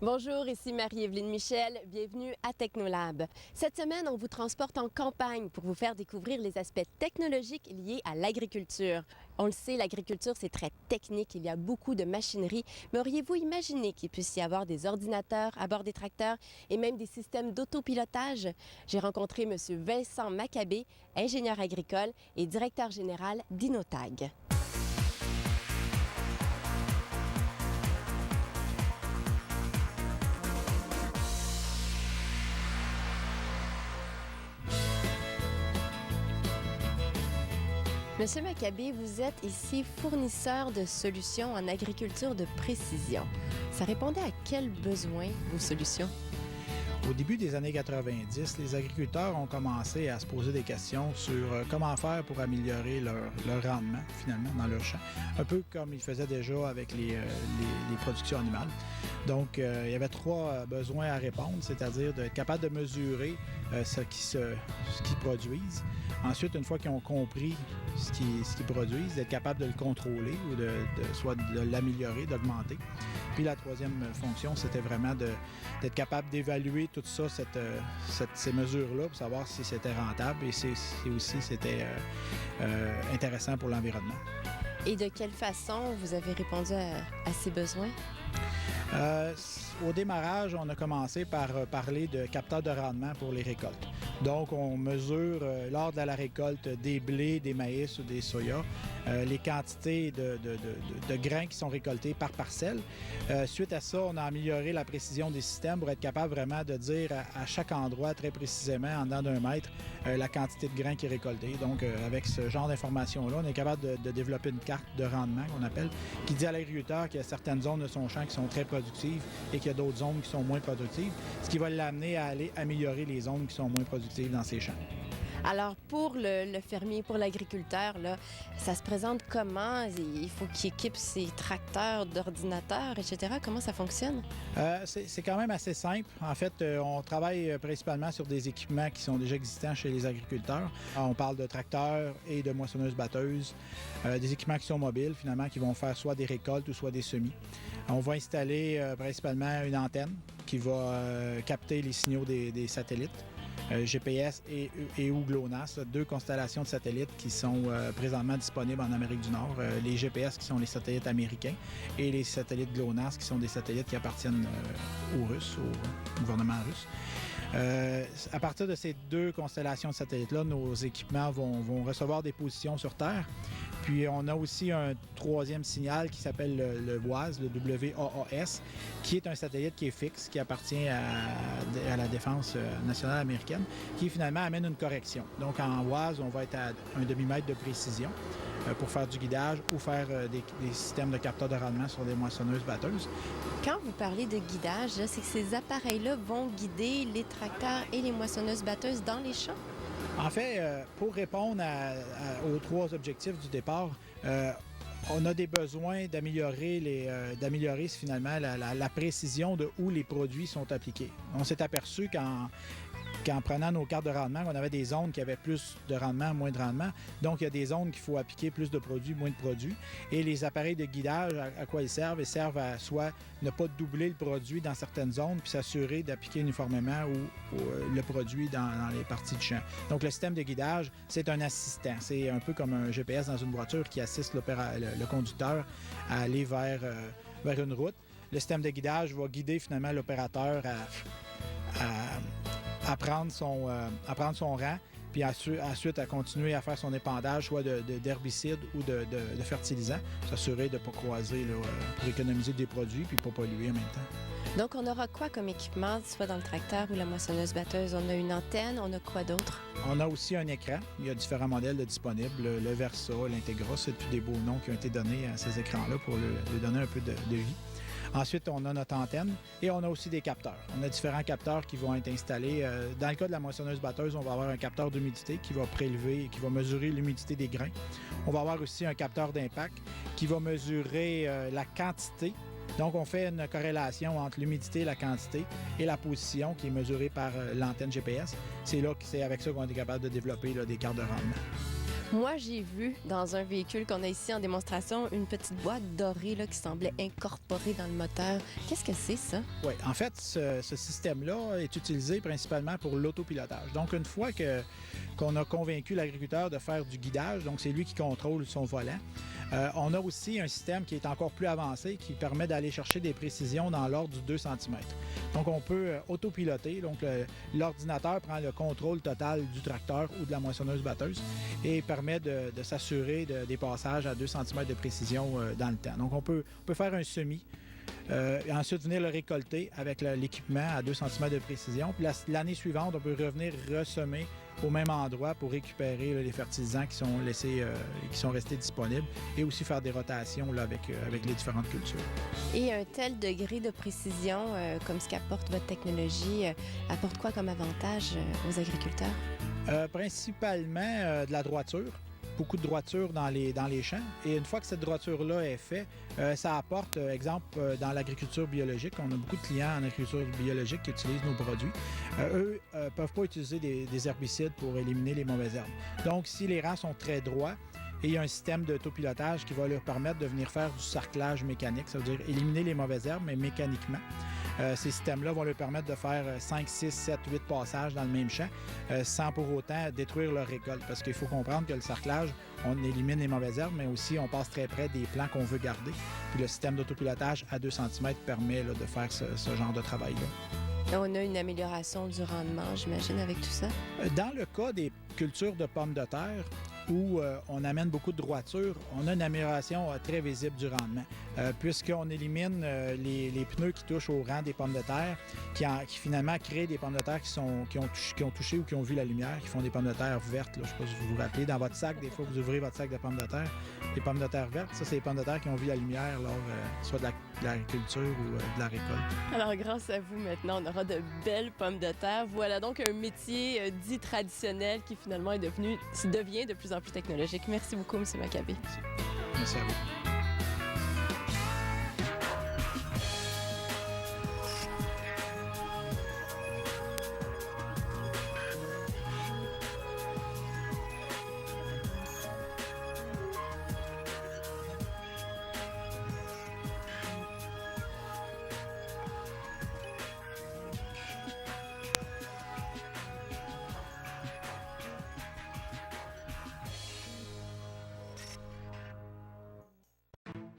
Bonjour, ici Marie-Évelyne Michel. Bienvenue à Technolab. Cette semaine, on vous transporte en campagne pour vous faire découvrir les aspects technologiques liés à l'agriculture. On le sait, l'agriculture, c'est très technique. Il y a beaucoup de machinerie. Mais auriez-vous imaginé qu'il puisse y avoir des ordinateurs à bord des tracteurs et même des systèmes d'autopilotage? J'ai rencontré M. Vincent Maccabé, ingénieur agricole et directeur général d'Inotag. Monsieur Maccabé, vous êtes ici fournisseur de solutions en agriculture de précision. Ça répondait à quels besoins, vos solutions? Au début des années 90, les agriculteurs ont commencé à se poser des questions sur comment faire pour améliorer leur rendement, finalement, dans leur champ. Un peu comme ils faisaient déjà avec les productions animales. Donc, il y avait trois besoins à répondre, c'est-à-dire d'être capable de mesurer ce qu'ils produisent. Ensuite, une fois qu'ils ont compris ce qu'ils produisent, d'être capable de le contrôler ou soit de l'améliorer, d'augmenter. Puis la troisième fonction, c'était vraiment d'être capable d'évaluer tout ça, ces mesures-là, pour savoir si c'était rentable et si aussi c'était intéressant pour l'environnement. Et de quelle façon vous avez répondu à ces besoins? Au démarrage, on a commencé par parler de capteurs de rendement pour les récoltes. Donc, on mesure lors de la récolte des blés, des maïs ou des soya, les quantités de grains qui sont récoltés par parcelle. Suite à ça, on a amélioré la précision des systèmes pour être capable vraiment de dire à chaque endroit très précisément, en dedans d'un mètre, la quantité de grains qui est récoltée. Donc, avec ce genre d'informations-là, on est capable de développer une carte de rendement qu'on appelle, qui dit à l'agriculteur qu'il y a certaines zones de son champ qui sont très productives et qu'il y a d'autres zones qui sont moins productives, ce qui va l'amener à aller améliorer les zones qui sont moins productives dans ses champs. Alors, pour le fermier, pour l'agriculteur, là, ça se présente comment? Il faut qu'il équipe ses tracteurs d'ordinateurs, etc. Comment ça fonctionne? C'est quand même assez simple. En fait, on travaille principalement sur des équipements qui sont déjà existants chez les agriculteurs. On parle de tracteurs et de moissonneuses-batteuses, des équipements qui sont mobiles, finalement, qui vont faire soit des récoltes ou soit des semis. On va installer principalement une antenne qui va capter les signaux des satellites. GPS et ou GLONASS, deux constellations de satellites qui sont présentement disponibles en Amérique du Nord. Les GPS qui sont les satellites américains et les satellites GLONASS qui sont des satellites qui appartiennent aux Russes, au gouvernement russe. À partir de ces deux constellations de satellites-là, nos équipements vont recevoir des positions sur Terre. Puis on a aussi un troisième signal qui s'appelle le WAAS, le WAAS, qui est un satellite qui est fixe, qui appartient à la défense nationale américaine, qui finalement amène une correction. Donc en WAAS, on va être à un demi-mètre de précision pour faire du guidage ou faire des systèmes de capteurs de rendement sur des moissonneuses-batteuses. Quand vous parlez de guidage, c'est que ces appareils-là vont guider les tracteurs et les moissonneuses-batteuses dans les champs? En fait, pour répondre aux trois objectifs du départ, on a des besoins d'améliorer finalement la précision de où les produits sont appliqués. On s'est aperçu qu'en prenant nos cartes de rendement, on avait des zones qui avaient plus de rendement, moins de rendement. Donc, il y a des zones qu'il faut appliquer plus de produits, moins de produits. Et les appareils de guidage, à quoi ils servent? Ils servent à soit ne pas doubler le produit dans certaines zones, puis s'assurer d'appliquer uniformément le produit dans les parties du champ. Donc, le système de guidage, c'est un assistant. C'est un peu comme un GPS dans une voiture qui assiste le conducteur à aller vers une route. Le système de guidage va guider finalement l'opérateur à prendre son rang, puis ensuite à continuer à faire son épandage, soit d'herbicides ou de fertilisants, s'assurer de ne pas croiser là, pour économiser des produits puis pas polluer en même temps. Donc, on aura quoi comme équipement, soit dans le tracteur ou la moissonneuse-batteuse? On a une antenne, on a quoi d'autre? On a aussi un écran. Il y a différents modèles disponibles. Le Versa, l'Integra, c'est tous des beaux noms qui ont été donnés à ces écrans-là pour lui donner un peu de vie. Ensuite, on a notre antenne et on a aussi des capteurs. On a différents capteurs qui vont être installés. Dans le cas de la moissonneuse-batteuse, on va avoir un capteur d'humidité qui va prélever, qui va mesurer l'humidité des grains. On va avoir aussi un capteur d'impact qui va mesurer la quantité. Donc, on fait une corrélation entre l'humidité, la quantité et la position qui est mesurée par l'antenne GPS. C'est avec ça qu'on est capable de développer là, des cartes de rendement. Moi, j'ai vu dans un véhicule qu'on a ici en démonstration une petite boîte dorée là, qui semblait incorporée dans le moteur. Qu'est-ce que c'est, ça? Oui, en fait, ce système-là est utilisé principalement pour l'autopilotage. Donc, une fois qu'on a convaincu l'agriculteur de faire du guidage, donc c'est lui qui contrôle son volant, on a aussi un système qui est encore plus avancé qui permet d'aller chercher des précisions dans l'ordre du 2 cm. Donc, on peut autopiloter. Donc, l'ordinateur prend le contrôle total du tracteur ou de la moissonneuse-batteuse et permet de s'assurer des passages à 2 cm de précision dans le temps. Donc, on peut faire un semis. Et ensuite, venir le récolter avec l'équipement à 2 cm de précision. Puis l'année suivante, on peut revenir ressemer au même endroit pour récupérer les fertilisants qui sont laissés, qui sont restés disponibles et aussi faire des rotations là, avec les différentes cultures. Et un tel degré de précision, comme ce qu'apporte votre technologie, apporte quoi comme avantage aux agriculteurs? Principalement de la droiture. Beaucoup de droiture dans les champs. Et une fois que cette droiture-là est faite, ça apporte, exemple, dans l'agriculture biologique, on a beaucoup de clients en agriculture biologique qui utilisent nos produits. Eux ne peuvent pas utiliser des herbicides pour éliminer les mauvaises herbes. Donc, si les rangs sont très droits, et il y a un système d'autopilotage qui va leur permettre de venir faire du sarclage mécanique, ça veut dire éliminer les mauvaises herbes, mais mécaniquement. Ces systèmes-là vont leur permettre de faire 5, 6, 7, 8 passages dans le même champ sans pour autant détruire leur récolte. Parce qu'il faut comprendre que le sarclage, on élimine les mauvaises herbes, mais aussi on passe très près des plants qu'on veut garder. Puis le système d'autopilotage à 2 cm permet là, de faire ce genre de travail-là. On a une amélioration du rendement, j'imagine, avec tout ça? Dans le cas des cultures de pommes de terre, où on amène beaucoup de droiture, on a une amélioration très visible du rendement, puisqu'on élimine les pneus qui touchent au rang des pommes de terre, qui finalement créent des pommes de terre qui ont touché ou qui ont vu la lumière, qui font des pommes de terre vertes. Là. Je ne sais pas si vous vous rappelez, dans votre sac, des fois, vous ouvrez votre sac de pommes de terre, les pommes de terre vertes, ça, c'est les pommes de terre qui ont vu la lumière lors soit de l'agriculture ou de la récolte. Alors, grâce à vous, maintenant, on aura de belles pommes de terre. Voilà donc un métier dit traditionnel qui finalement devient de plus en plus technologique. Merci beaucoup, M. Maccabé. Merci à vous.